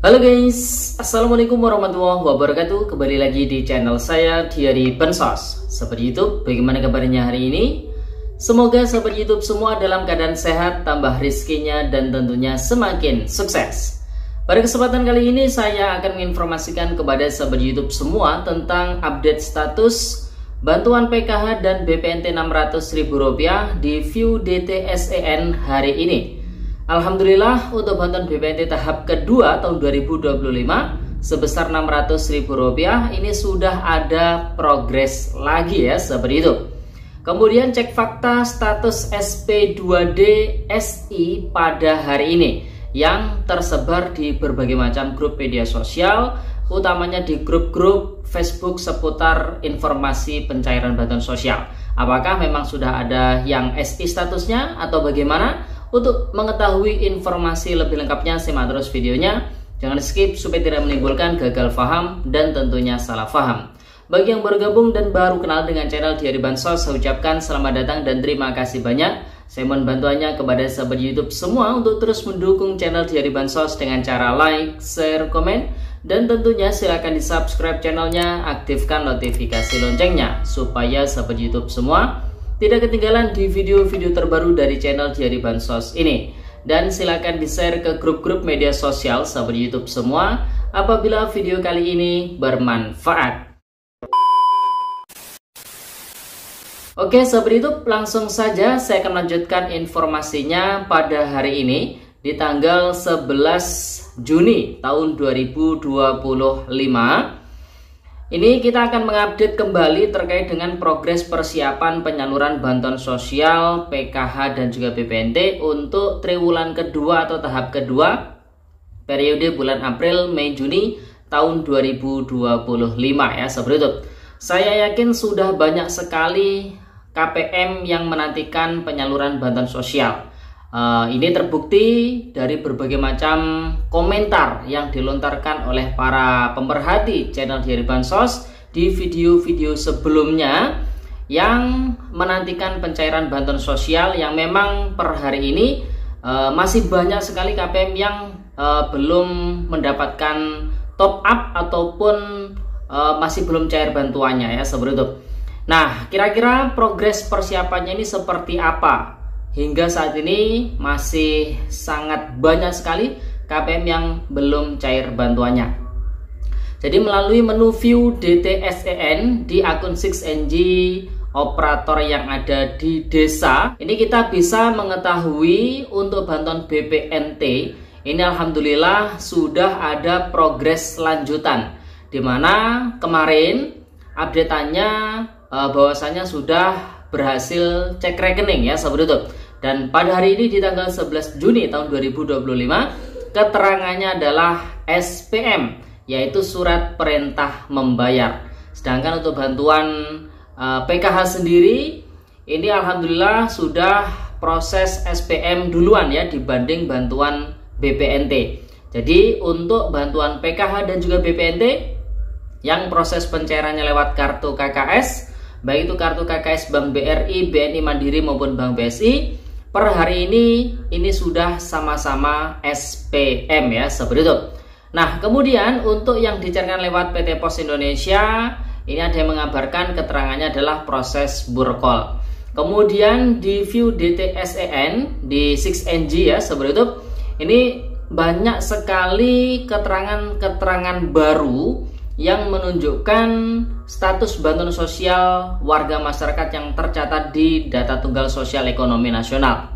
Halo guys, Assalamualaikum warahmatullahi wabarakatuh. Kembali lagi di channel saya Diary Bansos. Sahabat YouTube, bagaimana kabarnya hari ini? Semoga sahabat YouTube semua dalam keadaan sehat, tambah rizkinya, dan tentunya semakin sukses. Pada kesempatan kali ini saya akan menginformasikan kepada sahabat YouTube semua tentang update status bantuan PKH dan BPNT Rp600.000 di View DTSEN hari ini. Alhamdulillah untuk bantuan BPNT tahap kedua tahun 2025 sebesar Rp600.000 ini sudah ada progres lagi ya sahabat YouTube. Kemudian cek fakta status SP2D SI pada hari ini yang tersebar di berbagai macam grup media sosial, utamanya di grup-grup Facebook seputar informasi pencairan bantuan sosial. Apakah memang sudah ada yang SI statusnya atau bagaimana? Untuk mengetahui informasi lebih lengkapnya, simak terus videonya. Jangan skip supaya tidak menimbulkan gagal paham dan tentunya salah paham. Bagi yang baru gabung dan baru kenal dengan channel Diary Bansos, saya ucapkan selamat datang dan terima kasih banyak. Saya mohon bantuannya kepada sahabat YouTube semua untuk terus mendukung channel Diary Bansos dengan cara like, share, komen, dan tentunya silakan di subscribe channelnya, aktifkan notifikasi loncengnya supaya sahabat YouTube semua tidak ketinggalan di video-video terbaru dari channel Diary Bansos ini. Dan silakan di-share ke grup-grup media sosial sahabat YouTube semua apabila video kali ini bermanfaat. Oke sahabat YouTube, langsung saja saya akan melanjutkan informasinya pada hari ini di tanggal 11 Juni tahun 2025. Ini kita akan mengupdate kembali terkait dengan progres persiapan penyaluran bantuan sosial, PKH dan juga BPNT untuk triwulan kedua atau tahap kedua periode bulan April, Mei, Juni tahun 2025 ya sahabat YouTube. Saya yakin sudah banyak sekali KPM yang menantikan penyaluran bantuan sosial. Ini terbukti dari berbagai macam komentar yang dilontarkan oleh para pemerhati channel Diary Bansos di video-video sebelumnya yang menantikan pencairan bantuan sosial, yang memang per hari ini masih banyak sekali KPM yang belum mendapatkan top up ataupun masih belum cair bantuannya ya sahabat YouTube. Nah, kira-kira progres persiapannya ini seperti apa? Hingga saat ini masih sangat banyak sekali KPM yang belum cair bantuannya. Jadi melalui menu View DTSEN di akun 6NG operator yang ada di desa, ini kita bisa mengetahui untuk bantuan BPNT ini alhamdulillah sudah ada progres lanjutan, dimana kemarin update-annya bahwasanya sudah berhasil cek rekening ya sahabat YouTube. Dan pada hari ini di tanggal 11 Juni tahun 2025 keterangannya adalah SPM, yaitu surat perintah membayar. Sedangkan untuk bantuan PKH sendiri ini alhamdulillah sudah proses SPM duluan ya dibanding bantuan BPNT. Jadi untuk bantuan PKH dan juga BPNT yang proses pencairannya lewat kartu KKS, baik itu kartu KKS Bank BRI, BNI Mandiri maupun Bank BSI, per hari ini sudah sama-sama SPM ya sahabat YouTube. Nah, kemudian untuk yang dicairkan lewat PT Pos Indonesia, ini ada yang mengabarkan keterangannya adalah proses burkol. Kemudian di View DTSEN di 6NG ya sahabat YouTube, ini banyak sekali keterangan-keterangan baru yang menunjukkan status bantuan sosial warga masyarakat yang tercatat di Data Tunggal Sosial Ekonomi Nasional.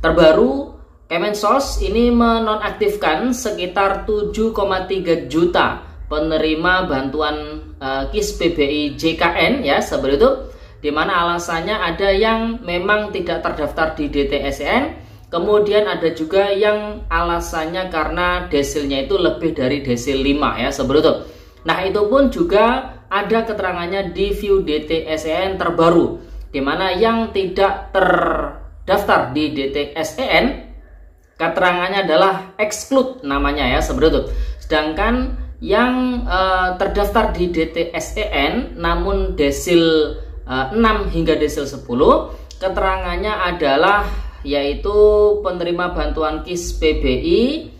Terbaru, Kemensos ini menonaktifkan sekitar 7,3 juta penerima bantuan KIS PBI JKN ya sahabat YouTube, di mana alasannya ada yang memang tidak terdaftar di DTSEN, kemudian ada juga yang alasannya karena desilnya itu lebih dari desil 5 ya sahabat YouTube. Nah, itu pun juga ada keterangannya di View DTSEN terbaru, di mana yang tidak terdaftar di DTSEN keterangannya adalah exclude namanya ya sahabat YouTube. Sedangkan yang terdaftar di DTSEN namun desil 6 hingga desil 10 keterangannya adalah yaitu penerima bantuan KIS PBI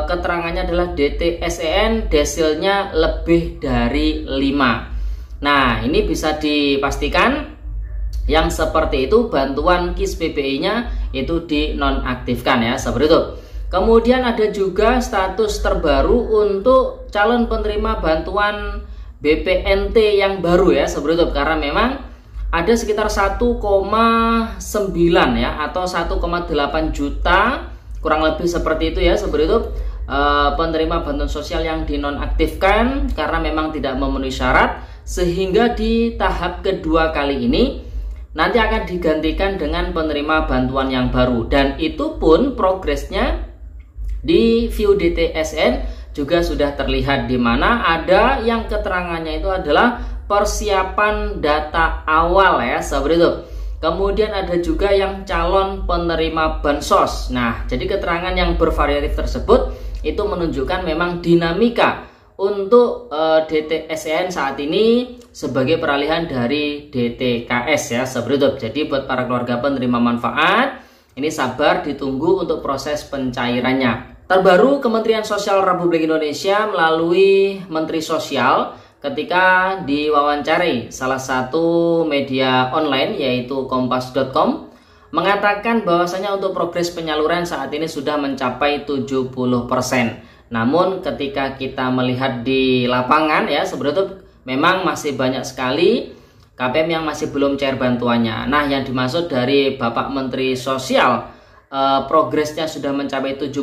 keterangannya adalah DTSEN desilnya lebih dari 5. Nah, ini bisa dipastikan yang seperti itu bantuan KIS PBI-nya itu dinonaktifkan ya, seperti itu. Kemudian ada juga status terbaru untuk calon penerima bantuan BPNT yang baru ya, seperti itu. Karena memang ada sekitar 1,9 ya atau 1,8 juta kurang lebih seperti itu ya, seperti itu penerima bantuan sosial yang dinonaktifkan karena memang tidak memenuhi syarat, sehingga di tahap kedua kali ini nanti akan digantikan dengan penerima bantuan yang baru, dan itu pun progresnya di view DTSN juga sudah terlihat, di mana ada yang keterangannya itu adalah persiapan data awal ya, seperti itu. Kemudian ada juga yang calon penerima bansos. Nah, jadi keterangan yang bervariatif tersebut itu menunjukkan memang dinamika untuk DTSN saat ini sebagai peralihan dari DTKS ya, seperti itu. Jadi buat para keluarga penerima manfaat, ini sabar ditunggu untuk proses pencairannya. Terbaru, Kementerian Sosial Republik Indonesia melalui Menteri Sosial ketika diwawancari salah satu media online yaitu kompas.com mengatakan bahwasanya untuk progres penyaluran saat ini sudah mencapai 70%. Namun ketika kita melihat di lapangan ya, sebetulnya memang masih banyak sekali KPM yang masih belum cair bantuannya. Nah, yang dimaksud dari Bapak Menteri Sosial progresnya sudah mencapai 70%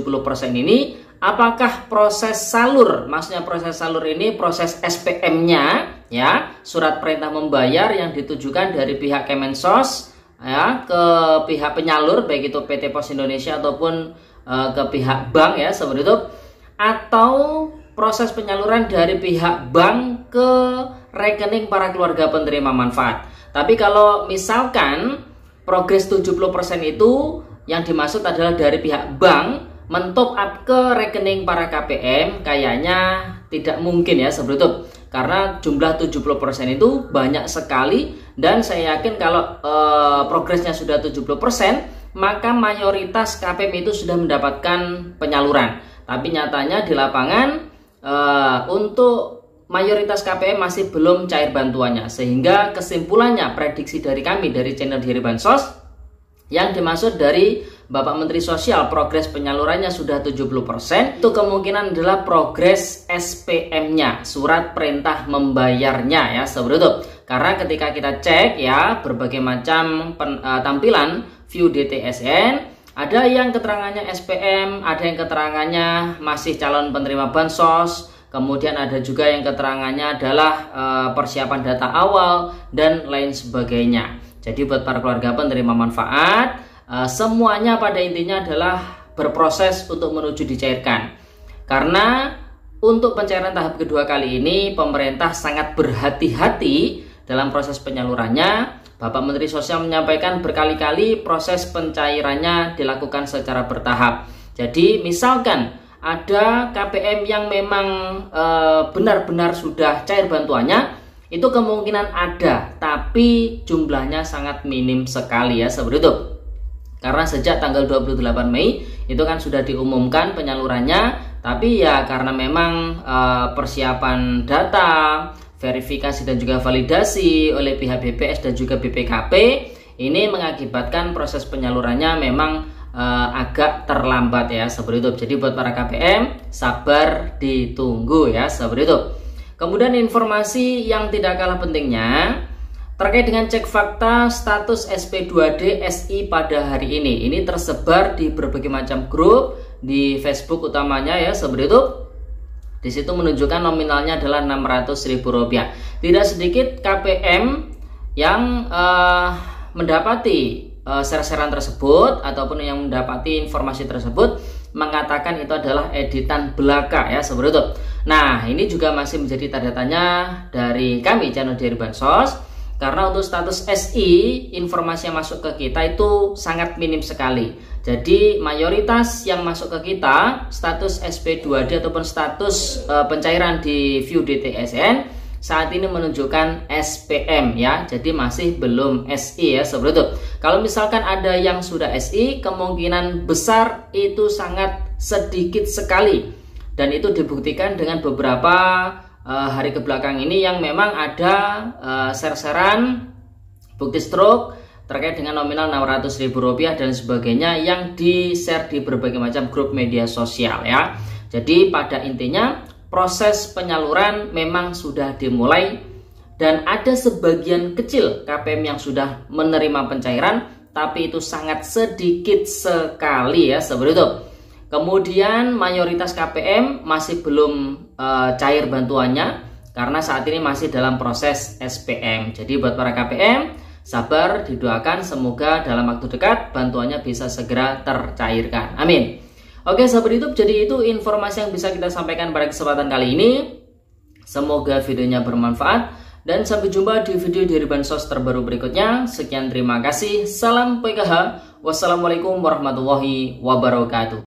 ini, apakah proses salur, maksudnya proses salur ini proses SPM-nya ya, surat perintah membayar yang ditujukan dari pihak Kemensos ya ke pihak penyalur, baik itu PT Pos Indonesia ataupun ke pihak bank ya, seperti itu, atau proses penyaluran dari pihak bank ke rekening para keluarga penerima manfaat. Tapi kalau misalkan progres 70% itu yang dimaksud adalah dari pihak bank mentop up ke rekening para KPM, kayaknya tidak mungkin ya, seperti itu. Karena jumlah 70% itu banyak sekali, dan saya yakin kalau progresnya sudah 70%, maka mayoritas KPM itu sudah mendapatkan penyaluran. Tapi nyatanya di lapangan untuk mayoritas KPM masih belum cair bantuannya, sehingga kesimpulannya, prediksi dari kami dari channel Diary Bansos, yang dimaksud dari Bapak Menteri Sosial progres penyalurannya sudah 70%, itu kemungkinan adalah progres SPM-nya, surat perintah membayarnya ya, seperti itu. Karena ketika kita cek ya berbagai macam tampilan view DTSN, ada yang keterangannya SPM, ada yang keterangannya masih calon penerima bansos, kemudian ada juga yang keterangannya adalah persiapan data awal dan lain sebagainya. Jadi buat para keluarga penerima manfaat, semuanya pada intinya adalah berproses untuk menuju dicairkan. Karena untuk pencairan tahap kedua kali ini pemerintah sangat berhati-hati dalam proses penyalurannya. Bapak Menteri Sosial menyampaikan berkali-kali proses pencairannya dilakukan secara bertahap. Jadi misalkan ada KPM yang memang benar-benar sudah cair bantuannya, itu kemungkinan ada, tapi jumlahnya sangat minim sekali ya, seperti itu. Karena sejak tanggal 28 Mei itu kan sudah diumumkan penyalurannya, tapi ya karena memang persiapan data, verifikasi dan juga validasi oleh pihak BPS dan juga BPKP, ini mengakibatkan proses penyalurannya memang agak terlambat ya, seperti itu. Jadi buat para KPM sabar ditunggu ya, seperti itu. Kemudian informasi yang tidak kalah pentingnya terkait dengan cek fakta status SP2D SI pada hari ini. Ini tersebar di berbagai macam grup di Facebook utamanya ya, seperti itu. Di situ menunjukkan nominalnya adalah Rp600.000. Tidak sedikit KPM yang mendapati share-sharean tersebut ataupun yang mendapati informasi tersebut mengatakan itu adalah editan belaka ya, seperti itu. Nah, ini juga masih menjadi tanda tanya dari kami channel Diary Bansos, karena untuk status SI informasi yang masuk ke kita itu sangat minim sekali. Jadi mayoritas yang masuk ke kita status SP2D ataupun status pencairan di view DTSN saat ini menunjukkan SPM ya, jadi masih belum SI ya, seperti itu. Kalau misalkan ada yang sudah SI, kemungkinan besar itu sangat sedikit sekali, dan itu dibuktikan dengan beberapa hari kebelakang ini yang memang ada share-sharean bukti stroke terkait dengan nominal Rp600.000 dan sebagainya yang di-share di berbagai macam grup media sosial ya. Jadi pada intinya proses penyaluran memang sudah dimulai dan ada sebagian kecil KPM yang sudah menerima pencairan, tapi itu sangat sedikit sekali ya, seperti itu. Kemudian mayoritas KPM masih belum cair bantuannya karena saat ini masih dalam proses SPM. Jadi buat para KPM sabar, didoakan semoga dalam waktu dekat bantuannya bisa segera tercairkan. Amin. Oke sahabat YouTube, jadi itu informasi yang bisa kita sampaikan pada kesempatan kali ini. Semoga videonya bermanfaat dan sampai jumpa di video dari Bansos terbaru berikutnya. Sekian, terima kasih. Salam PKH. Wassalamualaikum warahmatullahi wabarakatuh.